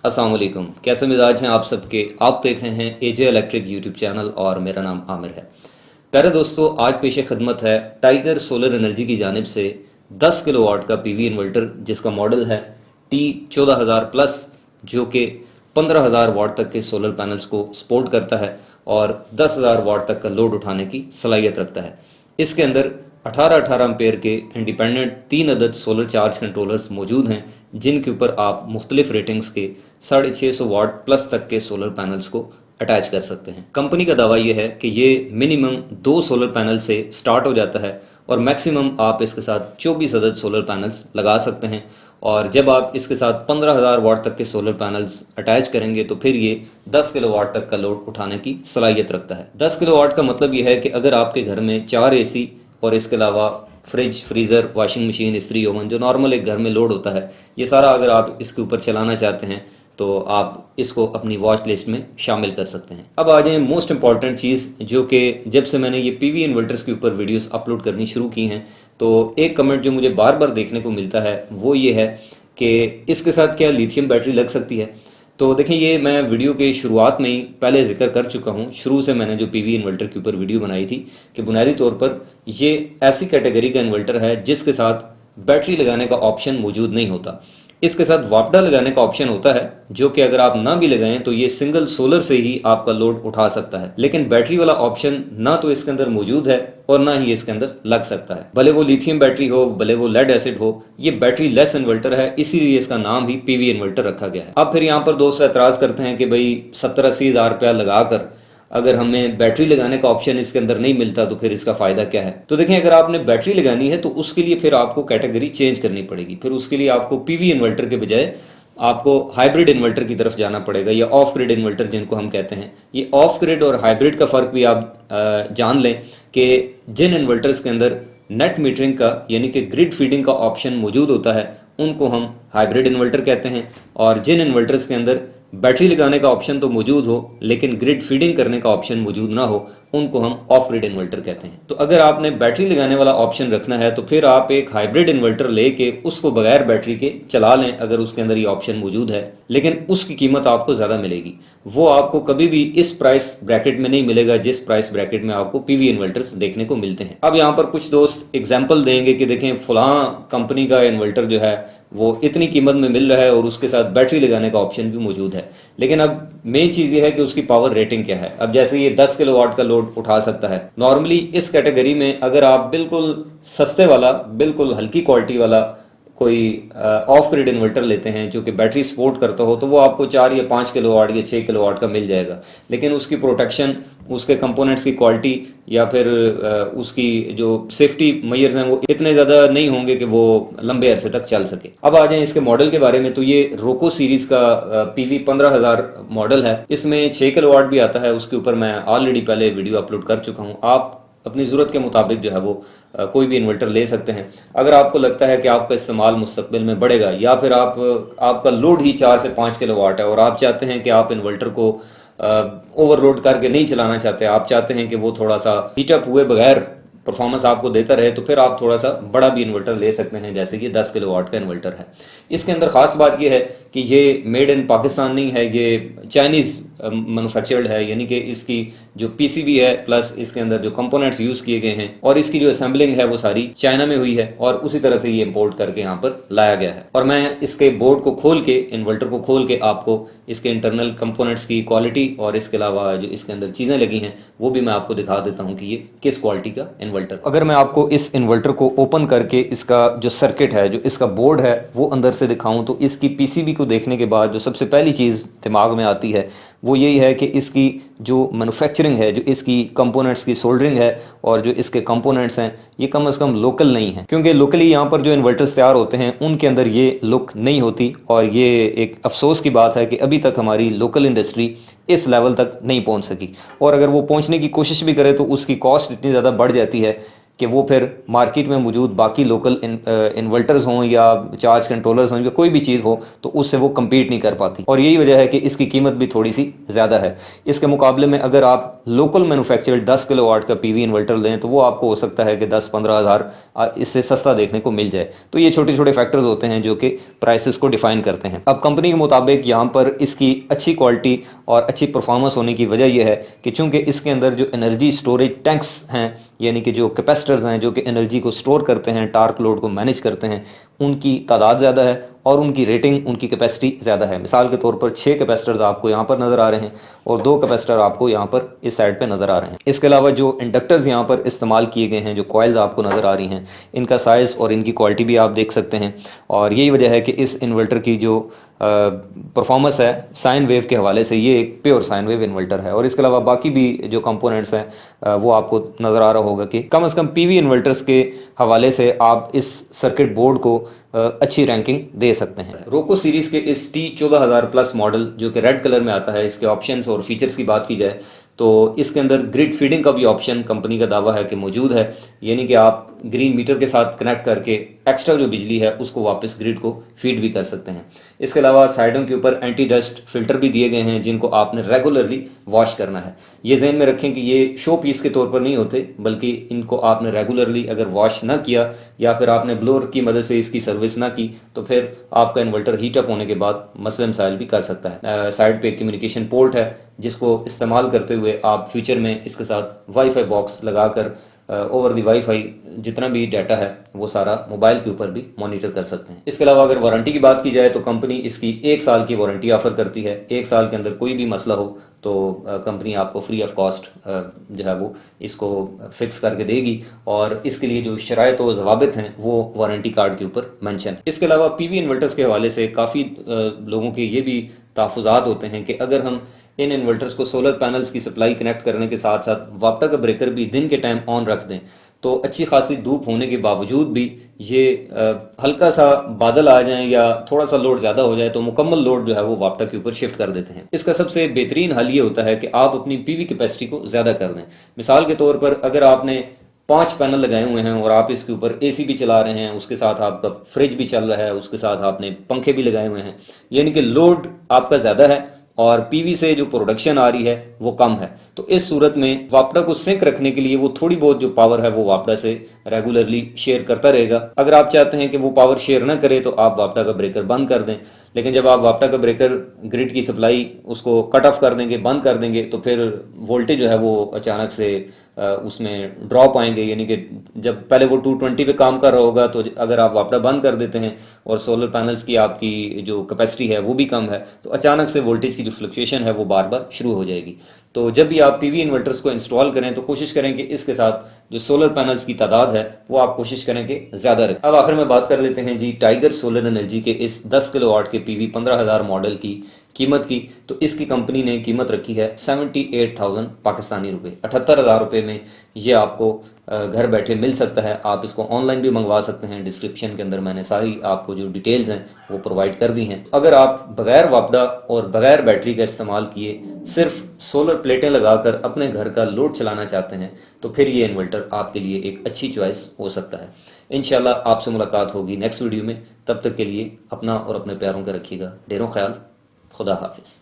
अस्सलाम वालेकुम। कैसे मिजाज हैं आप सबके। आप देख रहे हैं एजे इलेक्ट्रिक यूट्यूब चैनल और मेरा नाम आमिर है। प्यारे दोस्तों, आज पेश खदमत है टाइगर सोलर एनर्जी की जानिब से 10 किलोवाट का पीवी इन्वर्टर जिसका मॉडल है T14000 प्लस, जो कि 15,000 वाट तक के सोलर पैनल्स को सपोर्ट करता है और 10,000 वाट तक का लोड उठाने की सलाहियत रखता है। इसके अंदर 18-18 एम्पेयर के इंडिपेंडेंट 3 अदद सोलर चार्ज कंट्रोलर्स मौजूद हैं, जिनके ऊपर आप मुख्तलिफ रेटिंग्स के 650 वाट प्लस तक के सोलर पैनल्स को अटैच कर सकते हैं। कंपनी का दावा यह है कि ये मिनिमम 2 सोलर पैनल से स्टार्ट हो जाता है और मैक्सिमम आप इसके साथ 24 अदद सोलर पैनल्स लगा सकते हैं। और जब आप इसके साथ 15,000 वाट तक के सोलर पैनल्स अटैच करेंगे तो फिर ये 10 किलोवाट तक का लोड उठाने की सलाहियत रखता है। 10 किलोवाट का मतलब यह है कि अगर आपके घर में 4 एसी और इसके अलावा फ्रिज, फ्रीज़र, वॉशिंग मशीन, इस्त्री, ओवन जो नॉर्मल एक घर में लोड होता है, ये सारा अगर आप इसके ऊपर चलाना चाहते हैं तो आप इसको अपनी वॉच लिस्ट में शामिल कर सकते हैं। अब आ जाए मोस्ट इंपॉर्टेंट चीज़, जो कि जब से मैंने ये पीवी इन्वर्टर्स के ऊपर वीडियोस अपलोड करनी शुरू की हैं तो एक कमेंट जो मुझे बार बार देखने को मिलता है वो ये है कि इसके साथ क्या लिथियम बैटरी लग सकती है। तो देखिए, ये मैं वीडियो के शुरुआत में ही पहले जिक्र कर चुका हूँ। शुरू से मैंने जो पीवी इन्वर्टर के ऊपर वीडियो बनाई थी कि बुनियादी तौर पर ये ऐसी कैटेगरी का इन्वर्टर है जिसके साथ बैटरी लगाने का ऑप्शन मौजूद नहीं होता। इसके साथ वापडा लगाने का ऑप्शन होता है, जो कि अगर आप ना भी लगाएं तो ये सिंगल सोलर से ही आपका लोड उठा सकता है, लेकिन बैटरी वाला ऑप्शन ना तो इसके अंदर मौजूद है और ना ही इसके अंदर लग सकता है। भले वो लिथियम बैटरी हो, भले वो लेड एसिड हो, ये बैटरी लेस इन्वर्टर है, इसीलिए इसका नाम भी पीवी इन्वर्टर रखा गया है। अब फिर यहाँ पर दोस्त एतराज़ करते हैं कि भाई 70-80 हज़ार रुपया लगाकर अगर हमें बैटरी लगाने का ऑप्शन इसके अंदर नहीं मिलता तो फिर इसका फ़ायदा क्या है। तो देखें, अगर आपने बैटरी लगानी है तो उसके लिए फिर आपको कैटेगरी चेंज करनी पड़ेगी। फिर उसके लिए आपको पीवी इन्वर्टर के बजाय आपको हाइब्रिड इन्वर्टर की तरफ जाना पड़ेगा, या ऑफ ग्रिड इन्वर्टर जिनको हम कहते हैं। ये ऑफ ग्रिड और हाइब्रिड का फ़र्क भी आप जान लें कि जिन इन्वर्टर्स के अंदर नेट मीटरिंग का यानी कि ग्रिड फीडिंग का ऑप्शन मौजूद होता है उनको हम हाइब्रिड इन्वर्टर कहते हैं, और जिन इन्वर्टर्स के अंदर बैटरी लगाने का ऑप्शन तो मौजूद हो लेकिन ग्रिड फीडिंग करने का ऑप्शन मौजूद ना हो उनको हम ऑफ ग्रिड इन्वर्टर कहते हैं। तो अगर आपने बैटरी लगाने वाला ऑप्शन रखना है तो फिर आप एक हाइब्रिड इन्वर्टर लेके उसको बगैर बैटरी के चला लें अगर उसके अंदर ये ऑप्शन मौजूद है, लेकिन उसकी कीमत आपको ज़्यादा मिलेगी। वो आपको कभी भी इस प्राइस ब्रैकेट में नहीं मिलेगा जिस प्राइस ब्रैकेट में आपको पीवी इन्वर्टर्स देखने को मिलते हैं। अब यहाँ पर कुछ दोस्त एग्जाम्पल देंगे कि देखें फलां कंपनी का इन्वर्टर जो है वो इतनी कीमत में मिल रहा है और उसके साथ बैटरी लगाने का ऑप्शन भी मौजूद है, लेकिन अब मेन चीज़ ये है कि उसकी पावर रेटिंग क्या है। अब जैसे ये 10 किलोवाट का लोड उठा सकता है, नॉर्मली इस कैटेगरी में अगर आप बिल्कुल सस्ते वाला, बिल्कुल हल्की क्वालिटी वाला कोई ऑफ ग्रिड इन्वर्टर लेते हैं जो कि बैटरी सपोर्ट करता हो तो वो आपको 4 या 5 किलोवाट या 6 किलोवाट का मिल जाएगा, लेकिन उसकी प्रोटेक्शन, उसके कंपोनेंट्स की क्वालिटी या फिर उसकी जो सेफ्टी मेजर्स हैं वो इतने ज़्यादा नहीं होंगे कि वो लंबे अरसे तक चल सके। अब आ जाएं इसके मॉडल के बारे में, तो ये रोको सीरीज़ का पीवी 15,000 मॉडल है। इसमें 6 किलोवाट भी आता है, उसके ऊपर मैं ऑलरेडी पहले वीडियो अपलोड कर चुका हूँ। आप अपनी ज़रूरत के मुताबिक जो है वो कोई भी इन्वर्टर ले सकते हैं। अगर आपको लगता है कि आपका इस्तेमाल मुस्तकबिल में बढ़ेगा या फिर आपका लोड ही 4 से 5 किलोवाट है और आप चाहते हैं कि आप इन्वर्टर को ओवरलोड करके नहीं चलाना चाहते, आप चाहते हैं कि वो थोड़ा सा हीटअप हुए बगैर परफॉर्मेंस आपको देता रहे, तो फिर आप थोड़ा सा बड़ा भी इन्वर्टर ले सकते हैं, जैसे कि 10 किलोवाट का इन्वर्टर है। इसके अंदर ख़ास बात यह है कि ये मेड इन पाकिस्तान नहीं है, ये चाइनीज़ मैन्युफैक्चर्ड है, यानी कि इसकी जो पीसीबी है प्लस इसके अंदर जो कंपोनेंट्स यूज़ किए गए हैं और इसकी जो असेंबलिंग है वो सारी चाइना में हुई है और उसी तरह से ये इंपोर्ट करके यहाँ पर लाया गया है। और मैं इसके बोर्ड को खोल के, इन्वर्टर को खोल के आपको इसके इंटरनल कंपोनेंट्स की क्वालिटी और इसके अलावा जो इसके अंदर चीज़ें लगी हैं वो भी मैं आपको दिखा देता हूँ कि ये किस क्वालिटी का इन्वर्टर। अगर मैं आपको इस इन्वर्टर को ओपन करके इसका जो सर्किट है, जो इसका बोर्ड है वो अंदर से दिखाऊं, तो इसकी पीसीबी को देखने के बाद जो सबसे पहली चीज़ दिमाग में आती है वो यही है कि इसकी जो मैन्युफैक्चरिंग है, जो इसकी कंपोनेंट्स की सोल्डरिंग है और जो इसके कंपोनेंट्स हैं ये कम से कम लोकल नहीं है, क्योंकि लोकली यहाँ पर जो इन्वर्टर्स तैयार होते हैं उनके अंदर ये लुक नहीं होती। और ये एक अफसोस की बात है कि अभी तक हमारी लोकल इंडस्ट्री इस लेवल तक नहीं पहुँच सकी, और अगर वो पहुँचने की कोशिश भी करे तो उसकी कॉस्ट इतनी ज़्यादा बढ़ जाती है कि वो फिर मार्केट में मौजूद बाकी लोकल इन्वर्टर्स हों या चार्ज कंट्रोलर्स हों या कोई भी चीज़ हो तो उससे वो कम्पीट नहीं कर पाती, और यही वजह है कि इसकी कीमत भी थोड़ी सी ज़्यादा है। इसके मुकाबले में अगर आप लोकल मैन्युफैक्चर्ड 10 किलोवाट का पीवी इन्वर्टर लें तो वो आपको हो सकता है कि 10-15 हज़ार इससे सस्ता देखने को मिल जाए। तो ये छोटे छोटे फैक्टर्स होते हैं जो कि प्राइसेस को डिफाइन करते हैं। अब कंपनी के मुताबिक यहाँ पर इसकी अच्छी क्वालिटी और अच्छी परफॉर्मेंस होने की वजह यह है कि चूंकि इसके अंदर जो एनर्जी स्टोरेज टैंक्स हैं, यानी कि जो कैपेसिटर्स हैं जो कि एनर्जी को स्टोर करते हैं, टार्क लोड को मैनेज करते हैं, उनकी तादाद ज़्यादा है और उनकी रेटिंग, उनकी कैपेसिटी ज़्यादा है। मिसाल के तौर पर 6 कैपेसिटर्स आपको यहाँ पर नज़र आ रहे हैं और 2 कैपेसिटर आपको यहाँ पर इस साइड पे नज़र आ रहे हैं। इसके अलावा जो इंडक्टर्स यहाँ पर इस्तेमाल किए गए हैं, जो कॉइल्स आपको नज़र आ रही हैं, इनका साइज़ और इनकी क्वालिटी भी आप देख सकते हैं। और यही वजह है कि इस इन्वर्टर की जो परफॉर्मेंस है साइन वेव के हवाले से, ये एक प्योर साइन वेव इन्वर्टर है। और इसके अलावा बाकी भी जो कंपोनेंट्स हैं वो आपको नज़र आ रहा होगा कि कम से कम पीवी इन्वर्टर्स के हवाले से आप इस सर्किट बोर्ड को अच्छी रैंकिंग दे सकते हैं। रोको सीरीज़ के इस T14000 प्लस मॉडल जो कि रेड कलर में आता है, इसके ऑप्शंस और फीचर्स की बात की जाए तो इसके अंदर ग्रिड फीडिंग का भी ऑप्शन कंपनी का दावा है कि मौजूद है, यानी कि आप ग्रीन मीटर के साथ कनेक्ट करके एक्स्ट्रा जो बिजली है उसको वापस ग्रिड को फीड भी कर सकते हैं। इसके अलावा साइडों के ऊपर एंटी डस्ट फिल्टर भी दिए गए हैं जिनको आपने रेगुलरली वॉश करना है। ये जहन में रखें कि ये शो पीस के तौर पर नहीं होते, बल्कि इनको आपने रेगुलरली अगर वॉश ना किया या फिर आपने ब्लोअर की मदद से इसकी सर्विस ना की तो फिर आपका इन्वर्टर हीटअप होने के बाद मसले मसाइल भी कर सकता है। साइड पे कम्युनिकेशन पोर्ट है जिसको इस्तेमाल करते हुए आप फ्यूचर में इसके साथ वाईफाई बॉक्स लगाकर ओवर दी वाईफाई जितना भी डाटा है वो सारा मोबाइल के ऊपर भी मॉनिटर कर सकते हैं। इसके अलावा अगर वारंटी की बात की जाए तो कंपनी इसकी 1 साल की वारंटी ऑफर करती है। 1 साल के अंदर कोई भी मसला हो तो कंपनी आपको फ्री ऑफ कॉस्ट जो है वो इसको फिक्स करके देगी, और इसके लिए जो शराइत व ज़वाबित हैं वो वारंटी कार्ड के ऊपर मेंशन है। इसके अलावा पीवी इन्वर्टर्स के हवाले से काफ़ी लोगों के ये भी तहफ़्फ़ुज़ात होते हैं कि अगर हम इन इन्वर्टर्स को सोलर पैनल्स की सप्लाई कनेक्ट करने के साथ साथ वापटा का ब्रेकर भी दिन के टाइम ऑन रख दें तो अच्छी खासी धूप होने के बावजूद भी ये हल्का सा बादल आ जाए या थोड़ा सा लोड ज़्यादा हो जाए तो मुकम्मल लोड जो है वो वापटा के ऊपर शिफ्ट कर देते हैं। इसका सबसे बेहतरीन हल ये होता है कि आप अपनी पीवी कैपेसिटी को ज़्यादा कर दें। मिसाल के तौर पर अगर आपने 5 पैनल लगाए हुए हैं और आप इसके ऊपर एसी भी चला रहे हैं, उसके साथ आपका फ्रिज भी चल रहा है, उसके साथ आपने पंखे भी लगाए हुए हैं, यानी कि लोड आपका ज़्यादा है और पीवी से जो प्रोडक्शन आ रही है वो कम है, तो इस सूरत में वापडा को सिंक रखने के लिए वो थोड़ी बहुत जो पावर है वो वापडा से रेगुलरली शेयर करता रहेगा। अगर आप चाहते हैं कि वो पावर शेयर ना करे तो आप वापडा का ब्रेकर बंद कर दें, लेकिन जब आप वापडा का ब्रेकर ग्रिड की सप्लाई उसको कट ऑफ कर देंगे, बंद कर देंगे, तो फिर वोल्टेज जो है वो अचानक से उसमें ड्रॉप आएंगे, यानी कि जब पहले वो 220 पे काम कर रहा होगा तो अगर आप वापडा बंद कर देते हैं और सोलर पैनल्स की आपकी जो कैपेसिटी है वो भी कम है तो अचानक से वोल्टेज की जो फ्लक्चुएशन है वो बार बार शुरू हो जाएगी। तो जब भी आप पीवी इन्वर्टर्स को इंस्टॉल करें तो कोशिश करें कि इसके साथ जो सोलर पैनल्स की तादाद है वो आप कोशिश करें कि ज़्यादा रखें। अब आखिर में बात कर लेते हैं जी टाइगर सोलर एनर्जी के इस 10 किलोवाट के पीवी 15,000 मॉडल की कीमत की। तो इसकी कंपनी ने कीमत रखी है 78,000 पाकिस्तानी रुपये, 78,000 रुपये में ये आपको घर बैठे मिल सकता है। आप इसको ऑनलाइन भी मंगवा सकते हैं। डिस्क्रिप्शन के अंदर मैंने सारी आपको जो डिटेल्स हैं वो प्रोवाइड कर दी हैं। अगर आप बगैर वापडा और बगैर बैटरी का इस्तेमाल किए सिर्फ सोलर प्लेटें लगाकर अपने घर का लोड चलाना चाहते हैं तो फिर ये इन्वर्टर आपके लिए एक अच्छी चॉइस हो सकता है। इंशाल्लाह आपसे मुलाकात होगी नेक्स्ट वीडियो में। तब तक के लिए अपना और अपने प्यारों का रखिएगा ढेरों ख्याल। खुदा हाफिज़।